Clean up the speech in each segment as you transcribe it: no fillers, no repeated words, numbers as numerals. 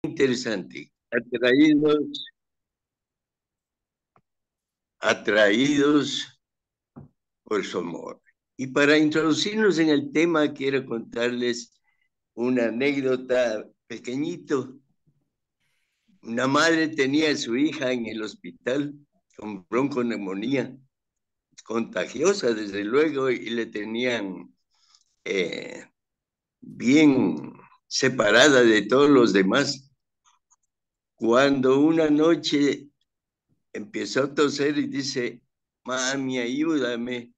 interesante. Atraídos por su amor. Y para introducirnos en el tema, quiero contarles una anécdota pequeñito. Una madre tenía a su hija en el hospital con bronconeumonía, contagiosa desde luego, y le tenían bien separada de todos los demás. Cuando una noche empezó a toser y dice: mami, ayúdame.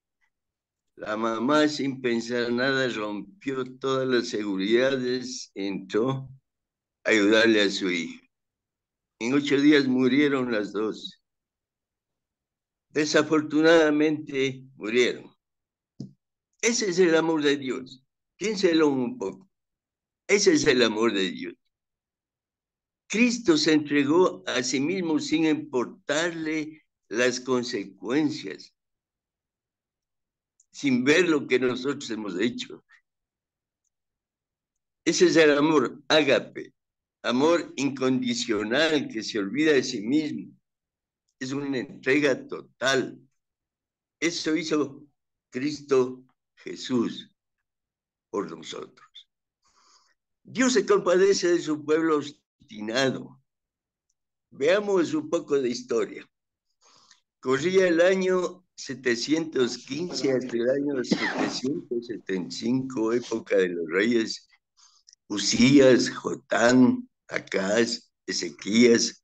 La mamá, sin pensar nada, rompió todas las seguridades, entró a ayudarle a su hija. En 8 días murieron las dos. Desafortunadamente murieron. Ese es el amor de Dios. Piénselo un poco. Ese es el amor de Dios. Cristo se entregó a sí mismo sin importarle las consecuencias, sin ver lo que nosotros hemos hecho. Ese es el amor ágape, amor incondicional que se olvida de sí mismo. Es una entrega total. Eso hizo Cristo Jesús por nosotros. Dios se compadece de su pueblo obstinado. Veamos un poco de historia. Corría el año 715 hasta el año 775, época de los reyes Usías, Jotán, Acaz, Ezequías.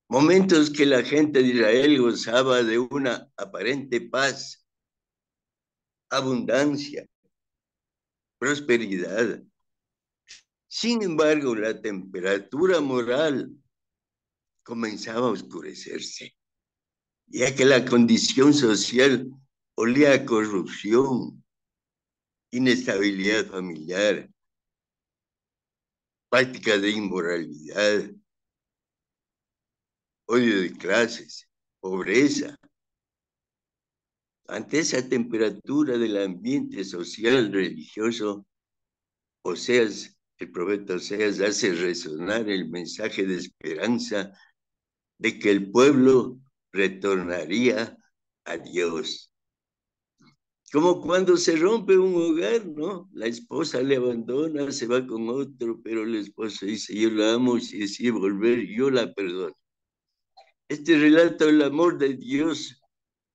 Momentos que la gente de Israel gozaba de una aparente paz, abundancia, prosperidad. Sin embargo, la temperatura moral comenzaba a oscurecerse, ya que la condición social olía a corrupción, inestabilidad familiar, prácticas de inmoralidad, odio de clases, pobreza. Ante esa temperatura del ambiente social religioso, Oseas, el profeta Oseas, hace resonar el mensaje de esperanza de que el pueblo retornaría a Dios. Como cuando se rompe un hogar, ¿no? La esposa le abandona, se va con otro, pero el esposo dice: yo la amo, y si decide volver, yo la perdono. Este relato del amor de Dios,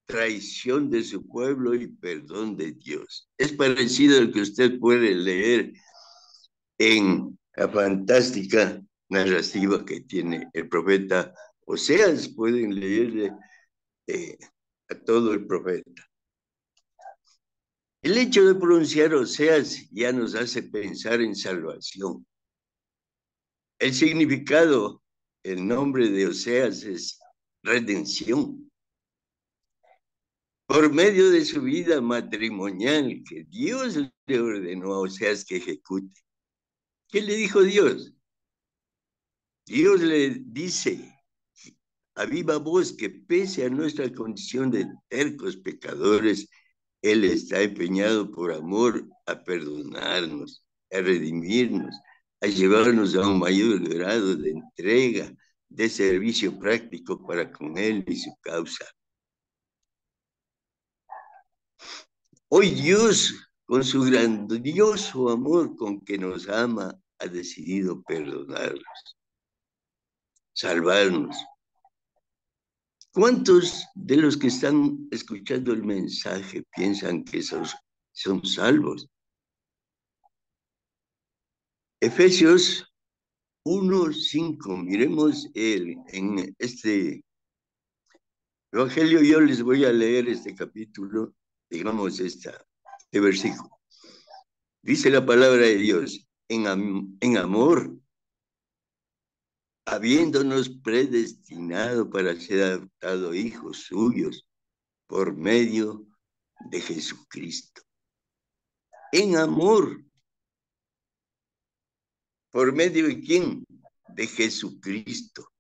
traición de su pueblo y perdón de Dios. Es parecido al que usted puede leer en la fantástica narrativa que tiene el profeta Oseas. Pueden leerle a todo el profeta. El hecho de pronunciar Oseas ya nos hace pensar en salvación. El significado, el nombre de Oseas es redención. Por medio de su vida matrimonial que Dios le ordenó a Oseas que ejecute. ¿Qué le dijo Dios? Dios le dice a viva voz que pese a nuestra condición de tercos pecadores, Él está empeñado por amor a perdonarnos, a redimirnos, a llevarnos a un mayor grado de entrega, de servicio práctico para con Él y su causa. Hoy Dios, con su grandioso amor con que nos ama, ha decidido perdonarnos, salvarnos. ¿Cuántos de los que están escuchando el mensaje piensan que son salvos? Efesios 1:5. Miremos en este evangelio. Yo les voy a leer este capítulo, digamos este versículo. Dice la palabra de Dios: en amor, habiéndonos predestinado para ser adoptados hijos suyos por medio de Jesucristo. En amor. ¿Por medio de quién? De Jesucristo.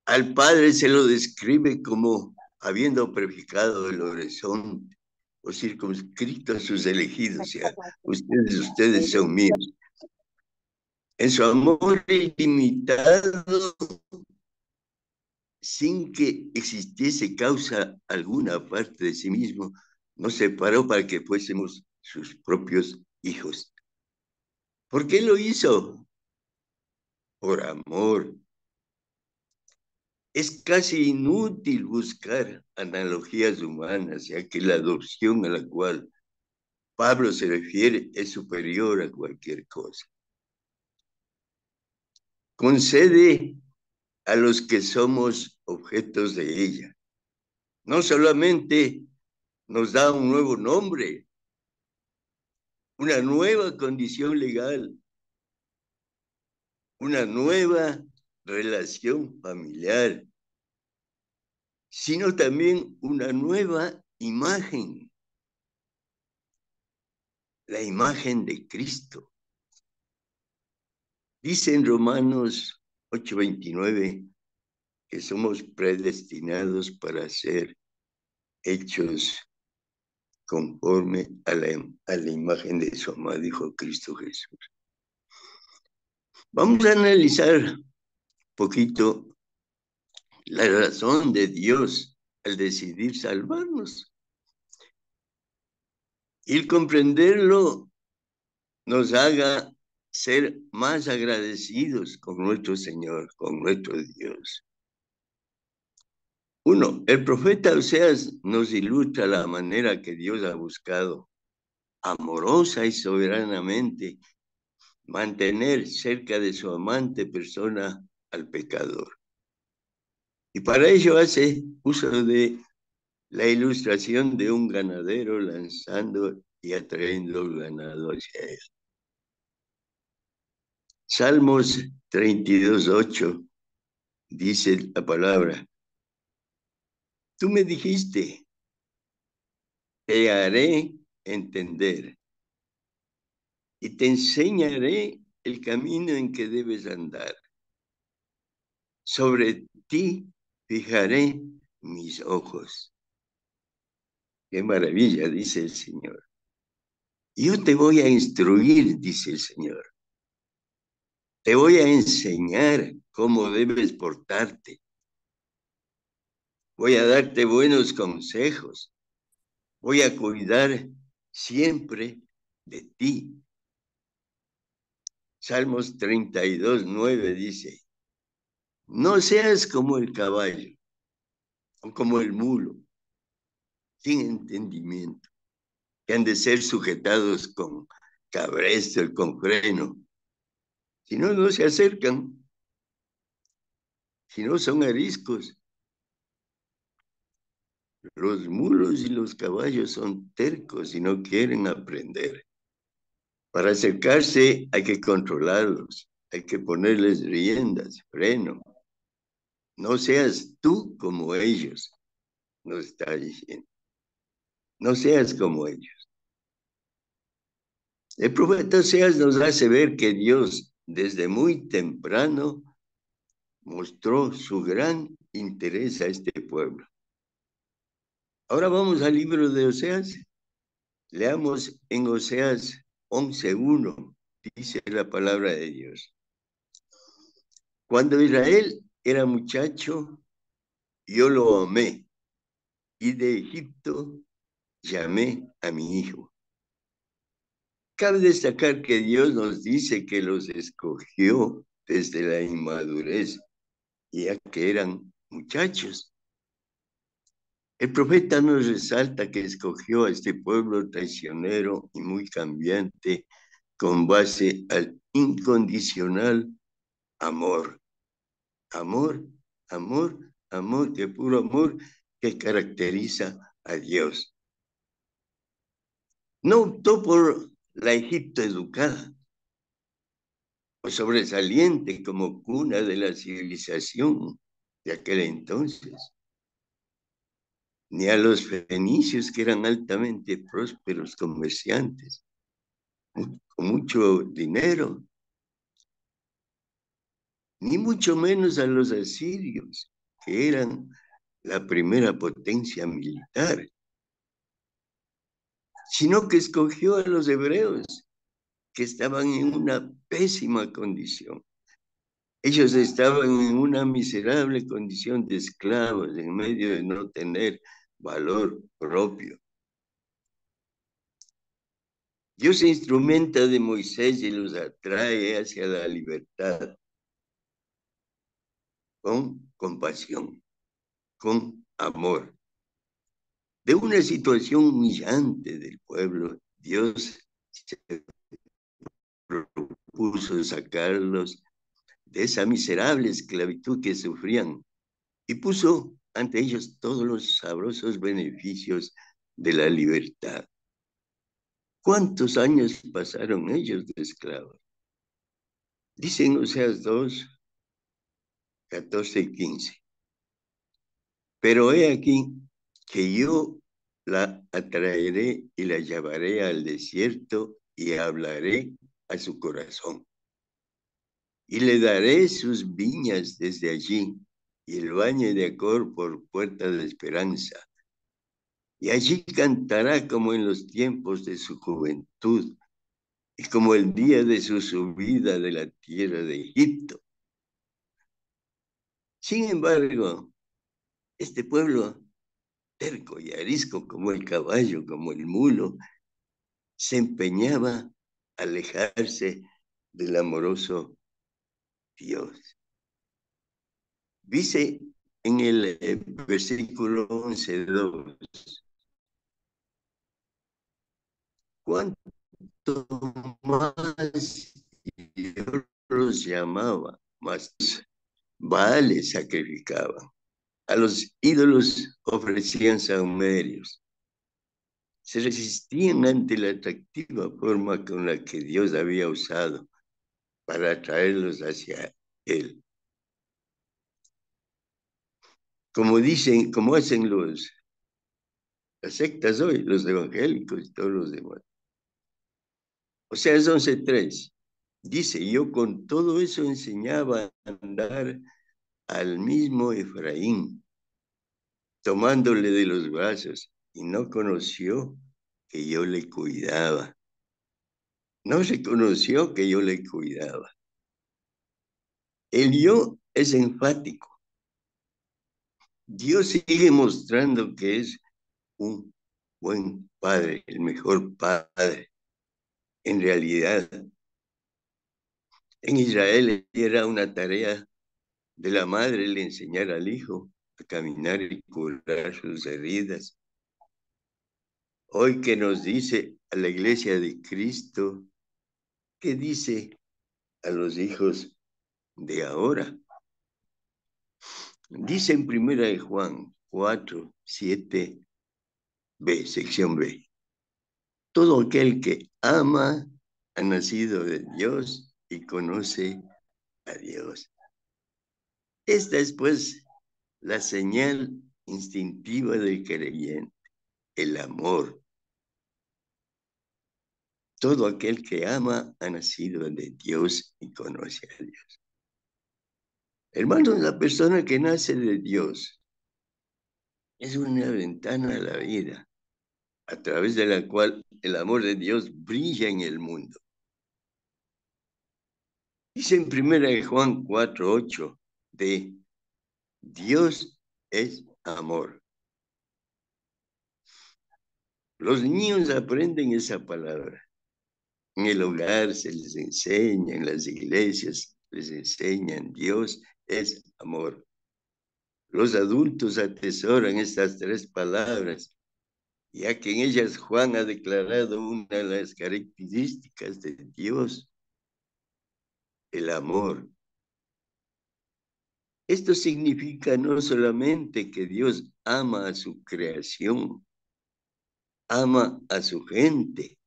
Al Padre se lo describe como habiendo prefijado el horizonte o circunscrito a sus elegidos. O sea, ustedes son míos. En su amor ilimitado, sin que existiese causa alguna aparte de sí mismo, nos separó para que fuésemos sus propios hijos. ¿Por qué lo hizo? Por amor. Es casi inútil buscar analogías humanas, ya que la adopción a la cual Pablo se refiere es superior a cualquier cosa. Concede a los que somos objetos de ella. No solamente nos da un nuevo nombre, una nueva condición legal, una nueva relación familiar, sino también una nueva imagen, la imagen de Cristo. Dice en Romanos 8:29 que somos predestinados para ser hechos conforme a la imagen de su amado Hijo Cristo Jesús. Vamos a analizar un poquito la razón de Dios al decidir salvarnos. Y el comprenderlo nos haga ser más agradecidos con nuestro Señor, con nuestro Dios. Uno, el profeta Oseas nos ilustra la manera que Dios ha buscado amorosa y soberanamente mantener cerca de su amante persona al pecador. Y para ello hace uso de la ilustración de un ganadero lanzando y atrayendo el ganado hacia él. Salmos 32:8 dice la palabra: tú me dijiste, te haré entender y te enseñaré el camino en que debes andar. Sobre ti fijaré mis ojos. Qué maravilla, dice el Señor. Yo te voy a instruir, dice el Señor. Te voy a enseñar cómo debes portarte. Voy a darte buenos consejos. Voy a cuidar siempre de ti. Salmos 32:9 dice: no seas como el caballo o como el mulo, sin entendimiento, que han de ser sujetados con cabresto, con freno. Si no, no se acercan. Si no, son ariscos. Los mulos y los caballos son tercos y no quieren aprender. Para acercarse hay que controlarlos, hay que ponerles riendas, freno. No seas tú como ellos, nos está diciendo. No seas como ellos. El profeta Oseas nos hace ver que Dios desde muy temprano mostró su gran interés a este pueblo. Ahora vamos al libro de Oseas. Leamos en Oseas 11:1, dice la palabra de Dios. Cuando Israel era muchacho, yo lo amé, y de Egipto llamé a mi hijo. Cabe destacar que Dios nos dice que los escogió desde la inmadurez, ya que eran muchachos. El profeta nos resalta que escogió a este pueblo traicionero y muy cambiante con base al incondicional amor. Amor, amor, amor, de puro amor que caracteriza a Dios. No optó por la Egipto educada o sobresaliente como cuna de la civilización de aquel entonces, ni a los fenicios que eran altamente prósperos comerciantes, con mucho dinero, ni mucho menos a los asirios, que eran la primera potencia militar, sino que escogió a los hebreos, que estaban en una pésima condición. Ellos estaban en una miserable condición de esclavos en medio de no tener valor propio. Dios se instrumenta de Moisés y los atrae hacia la libertad con compasión, con amor. De una situación humillante del pueblo, Dios se propuso sacarlos de esa miserable esclavitud que sufrían y puso ante ellos todos los sabrosos beneficios de la libertad. ¿Cuántos años pasaron ellos de esclavos? Dicen Oseas 2, 14 y 15. Pero he aquí que yo la atraeré y la llevaré al desierto y hablaré a su corazón. Y le daré sus viñas desde allí y el valle de Acor por puerta de esperanza. Y allí cantará como en los tiempos de su juventud y como el día de su subida de la tierra de Egipto. Sin embargo, este pueblo, terco y arisco como el caballo, como el mulo, se empeñaba a alejarse del amoroso Dios. Dice en el versículo 11:2, ¿cuánto más Dios los llamaba? Más Baales sacrificaban. A los ídolos ofrecían sahumerios. Se resistían ante la atractiva forma con la que Dios había usado para atraerlos hacia Él. Como dicen, como hacen las sectas hoy, los evangélicos y todos los demás. Oseas 11:3 dice, yo con todo eso enseñaba a andar al mismo Efraín, tomándole de los brazos, y no conoció que yo le cuidaba. No reconoció que yo le cuidaba. El yo es enfático. Dios sigue mostrando que es un buen padre, el mejor padre. En realidad, en Israel era una tarea de la madre el enseñar al hijo a caminar y curar sus heridas. Hoy que nos dice a la iglesia de Cristo, ¿qué dice a los hijos de ahora? Dice en primera de Juan 4:7b, sección B. Todo aquel que ama ha nacido de Dios y conoce a Dios. Esta es pues la señal instintiva del creyente, el amor. Todo aquel que ama ha nacido de Dios y conoce a Dios. Hermanos, la persona que nace de Dios es una ventana a la vida, a través de la cual el amor de Dios brilla en el mundo. Dice en 1 Juan 4:8 de Dios es amor. Los niños aprenden esa palabra. En el hogar se les enseña, en las iglesias les enseñan, Dios es amor. Los adultos atesoran estas tres palabras, ya que en ellas Juan ha declarado una de las características de Dios, el amor. Esto significa no solamente que Dios ama a su creación, ama a su gente,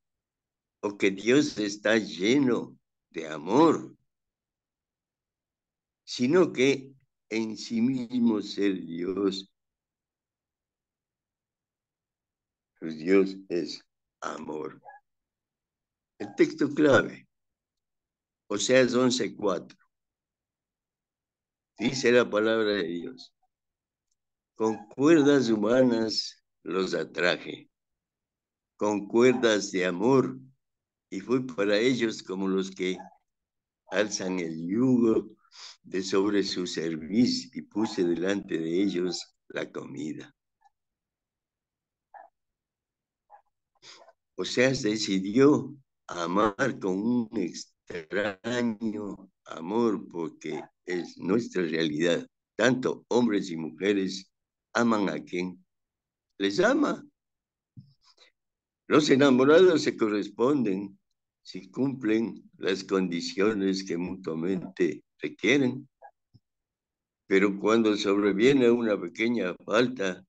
o que Dios está lleno de amor, sino que en sí mismo ser Dios, pues Dios es amor. El texto clave, Oseas 11:4, dice la palabra de Dios, con cuerdas humanas los atraje, con cuerdas de amor y fui para ellos como los que alzan el yugo de sobre su cerviz y puse delante de ellos la comida. Oseas decidió amar con un extraño amor porque es nuestra realidad. Tanto hombres y mujeres aman a quien les ama. Los enamorados se corresponden si cumplen las condiciones que mutuamente requieren. Pero cuando sobreviene una pequeña falta,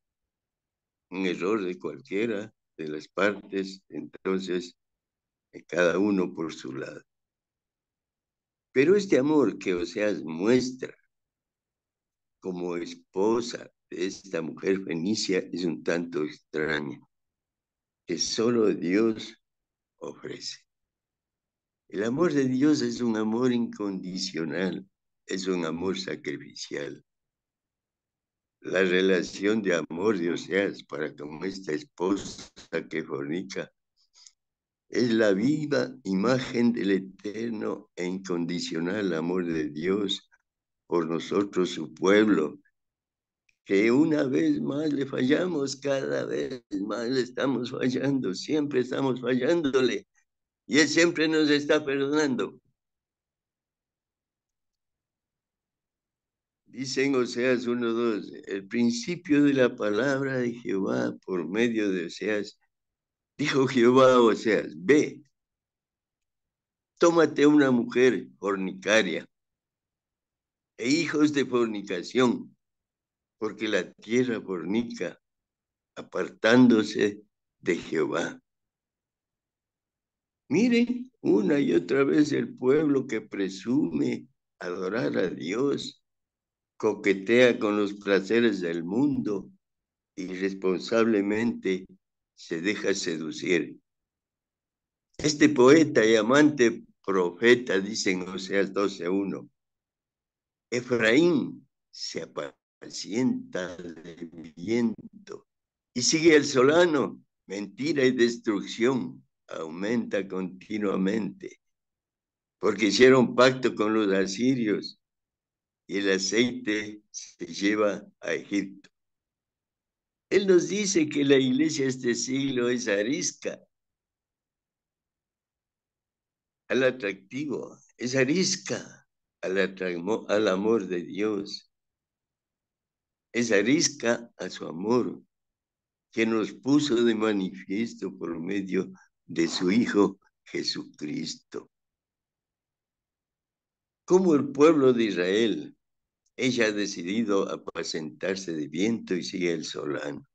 un error de cualquiera de las partes, entonces cada uno por su lado. Pero este amor que Oseas muestra como esposa de esta mujer fenicia es un tanto extraño, que solo Dios ofrece. El amor de Dios es un amor incondicional, es un amor sacrificial. La relación de amor de Oseas para con esta esposa que fornica es la viva imagen del eterno e incondicional amor de Dios por nosotros, su pueblo, que una vez más le fallamos, cada vez más le estamos fallando, siempre estamos fallándole, y Él siempre nos está perdonando. Dicen Oseas 1:2, el principio de la palabra de Jehová por medio de Oseas, dijo Jehová a Oseas, ve, tómate una mujer fornicaria e hijos de fornicación, porque la tierra fornica, apartándose de Jehová. Miren una y otra vez el pueblo que presume adorar a Dios, coquetea con los placeres del mundo, irresponsablemente se deja seducir. Este poeta y amante profeta, dicen Oseas 12:1, Efraín se apacienta del viento y sigue el solano, mentira y destrucción, aumenta continuamente, porque hicieron pacto con los asirios y el aceite se lleva a Egipto. Él nos dice que la iglesia de este siglo es arisca al atractivo, es arisca al amor de Dios, es arisca a su amor, que nos puso de manifiesto por medio de su Hijo Jesucristo. Como el pueblo de Israel, ella ha decidido apacentarse de viento y sigue el solano.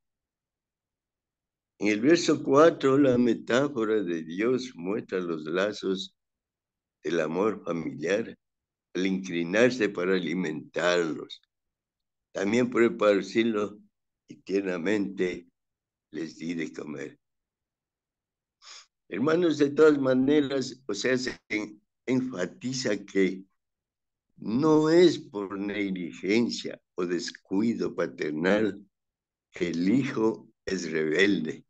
En el verso 4, la metáfora de Dios muestra los lazos del amor familiar al inclinarse para alimentarlos. También por esparcirlo y tiernamente les di de comer. Hermanos, de todas maneras, o sea, se enfatiza que no es por negligencia o descuido paternal que el hijo es rebelde.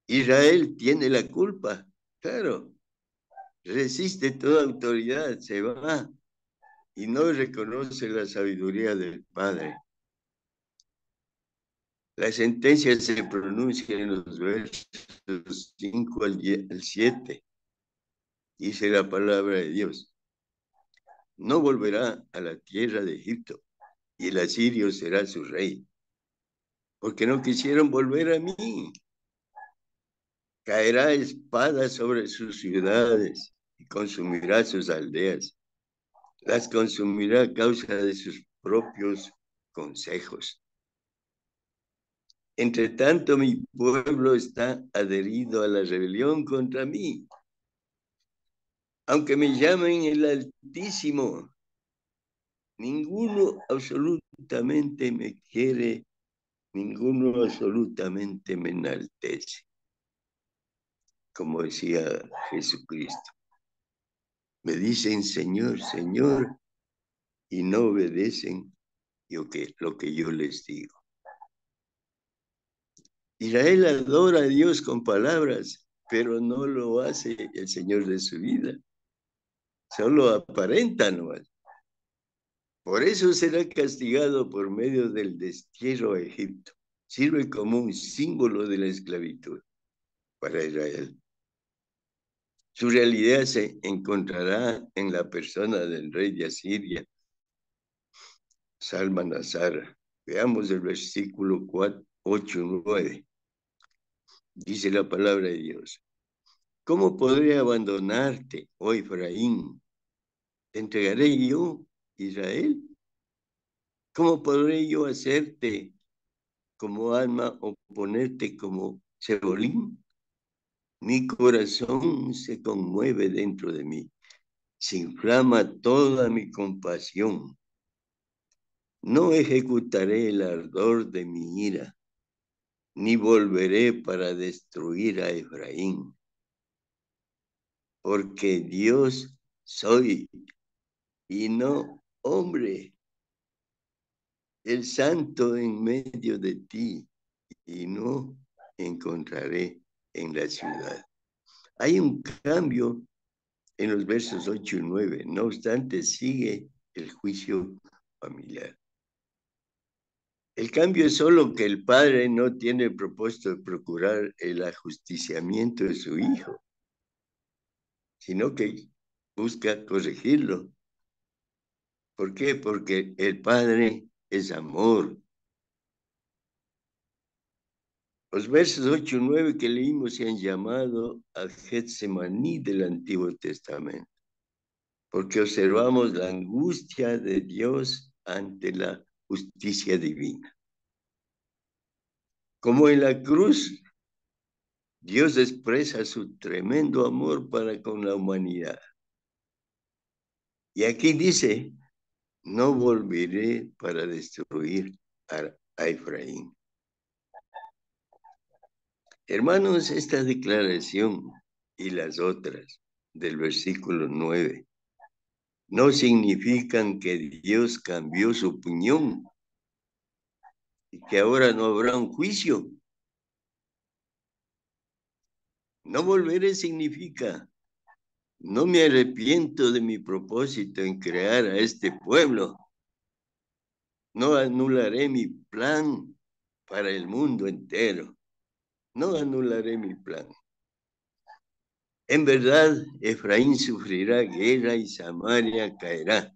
Israel tiene la culpa, claro, resiste toda autoridad, se va y no reconoce la sabiduría del Padre. La sentencia se pronuncia en los versos 5 al 7. Dice la palabra de Dios, no volverá a la tierra de Egipto y el asirio será su rey, porque no quisieron volver a mí. Caerá espada sobre sus ciudades y consumirá sus aldeas. Las consumirá a causa de sus propios consejos. Entre tanto, mi pueblo está adherido a la rebelión contra mí. Aunque me llamen el Altísimo, ninguno absolutamente me quiere, ninguno absolutamente me enaltece, como decía Jesucristo. Me dicen Señor, Señor, y no obedecen lo que yo les digo. Israel adora a Dios con palabras, pero no lo hace el Señor de su vida. Solo aparenta nomás. Por eso será castigado por medio del destierro a Egipto. Sirve como un símbolo de la esclavitud para Israel. Su realidad se encontrará en la persona del rey de Asiria, Salmanasar. Veamos el versículo 4, 8 y 9. Dice la palabra de Dios. ¿Cómo podré abandonarte, oh Efraín? ¿Te entregaré yo, Israel? ¿Cómo podré yo hacerte como alma o ponerte como cebolín? Mi corazón se conmueve dentro de mí, se inflama toda mi compasión. No ejecutaré el ardor de mi ira, ni volveré para destruir a Efraín, porque Dios soy y no hombre, el santo en medio de ti, y no encontraré en la ciudad. Hay un cambio en los versos 8 y 9. No obstante, sigue el juicio familiar. El cambio es solo que el padre no tiene el propósito de procurar el ajusticiamiento de su hijo, sino que busca corregirlo. ¿Por qué? Porque el padre es amor. Los versos 8 y 9 que leímos se han llamado a Getsemaní del Antiguo Testamento, porque observamos la angustia de Dios ante la justicia divina. Como en la cruz, Dios expresa su tremendo amor para con la humanidad. Y aquí dice, no volveré para destruir a Efraín. Hermanos, esta declaración y las otras del versículo 9 no significan que Dios cambió su opinión y que ahora no habrá un juicio. No volveré significa, no me arrepiento de mi propósito en crear a este pueblo. No anularé mi plan para el mundo entero. No anularé mi plan. En verdad, Efraín sufrirá guerra y Samaria caerá.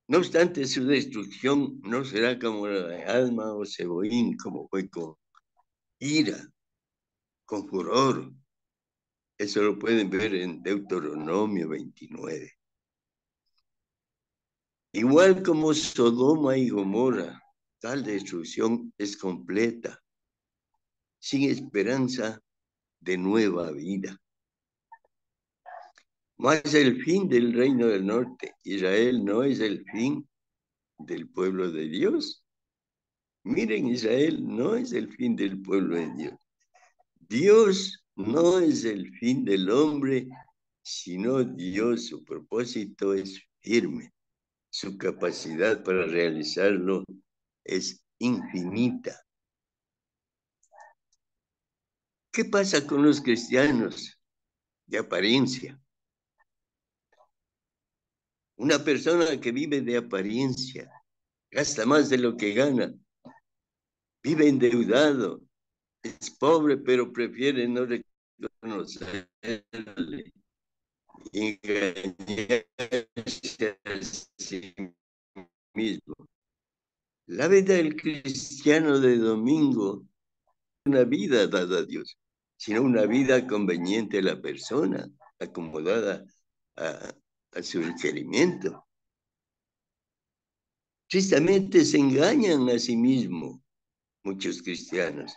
No obstante, su destrucción no será como la de Alma o Seboín, como fue con ira, con furor. Eso lo pueden ver en Deuteronomio 29. Igual como Sodoma y Gomorra, tal destrucción es completa, sin esperanza de nueva vida. Mas el fin del reino del norte, Israel, no es el fin del pueblo de Dios. Miren, Israel no es el fin del pueblo de Dios. Dios no es el fin del hombre, sino Dios, su propósito es firme. Su capacidad para realizarlo es infinita. ¿Qué pasa con los cristianos de apariencia? Una persona que vive de apariencia, gasta más de lo que gana, vive endeudado, es pobre, pero prefiere no reconocerle, engañarse a sí mismo. La vida del cristiano de domingo, una vida dada a Dios, sino una vida conveniente a la persona, acomodada a, a su requerimiento. Tristemente se engañan a sí mismos muchos cristianos,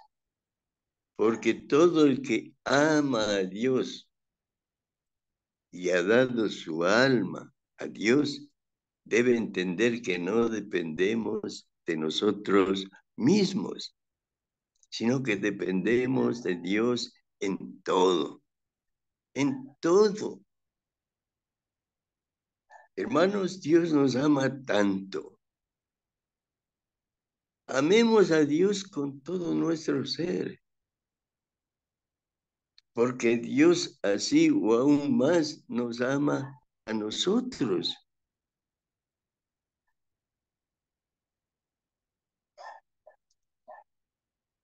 porque todo el que ama a Dios y ha dado su alma a Dios, debe entender que no dependemos de nosotros mismos, sino que dependemos de Dios en todo, en todo. Hermanos, Dios nos ama tanto. Amemos a Dios con todo nuestro ser. porque Dios así o aún más nos ama a nosotros.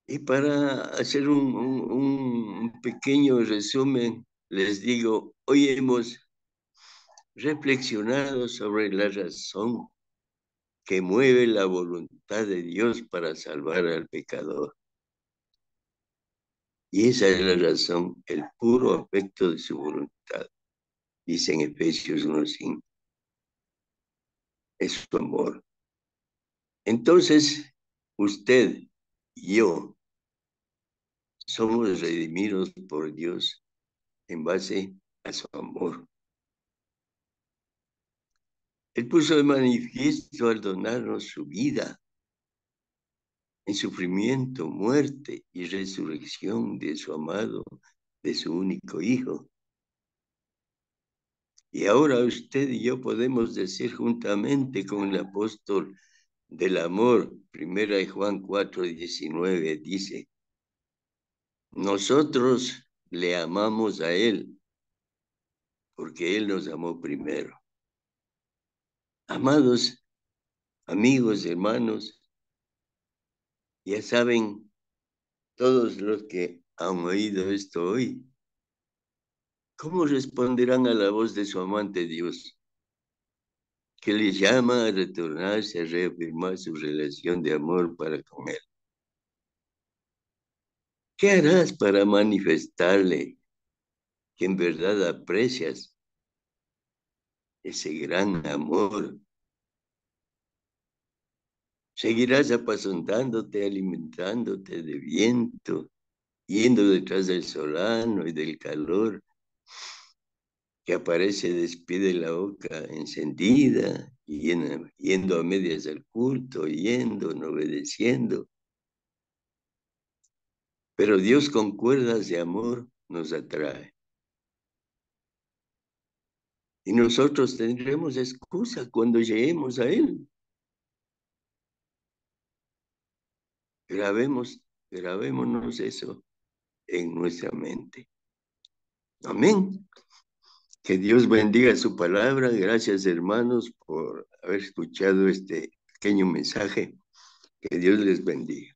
Y para hacer un pequeño resumen, les digo, hoy hemos reflexionado sobre la razón que mueve la voluntad de Dios para salvar al pecador. Y esa es la razón, el puro afecto de su voluntad, dice en Efesios 1:5, es su amor. Entonces, usted y yo somos redimidos por Dios en base a su amor. Él puso de manifiesto al donarnos su vida en sufrimiento, muerte y resurrección de su amado, de su único Hijo. Y ahora usted y yo podemos decir juntamente con el apóstol del amor, 1 Juan 4:19, dice, nosotros le amamos a Él porque Él nos amó primero. Amados amigos, hermanos, ya saben todos los que han oído esto hoy, ¿cómo responderán a la voz de su amante Dios, que les llama a retornarse, a reafirmar su relación de amor para con Él? ¿Qué harás para manifestarle que en verdad aprecias ese gran amor? Seguirás apasiontándote, alimentándote de viento, yendo detrás del solano y del calor que aparece, despide la boca encendida, yendo a medias del culto, yendo, no obedeciendo. Pero Dios con cuerdas de amor nos atrae. Y nosotros tendremos excusa cuando lleguemos a Él. Grabémonos eso en nuestra mente. Amén. Que Dios bendiga su palabra. Gracias, hermanos, por haber escuchado este pequeño mensaje. Que Dios les bendiga.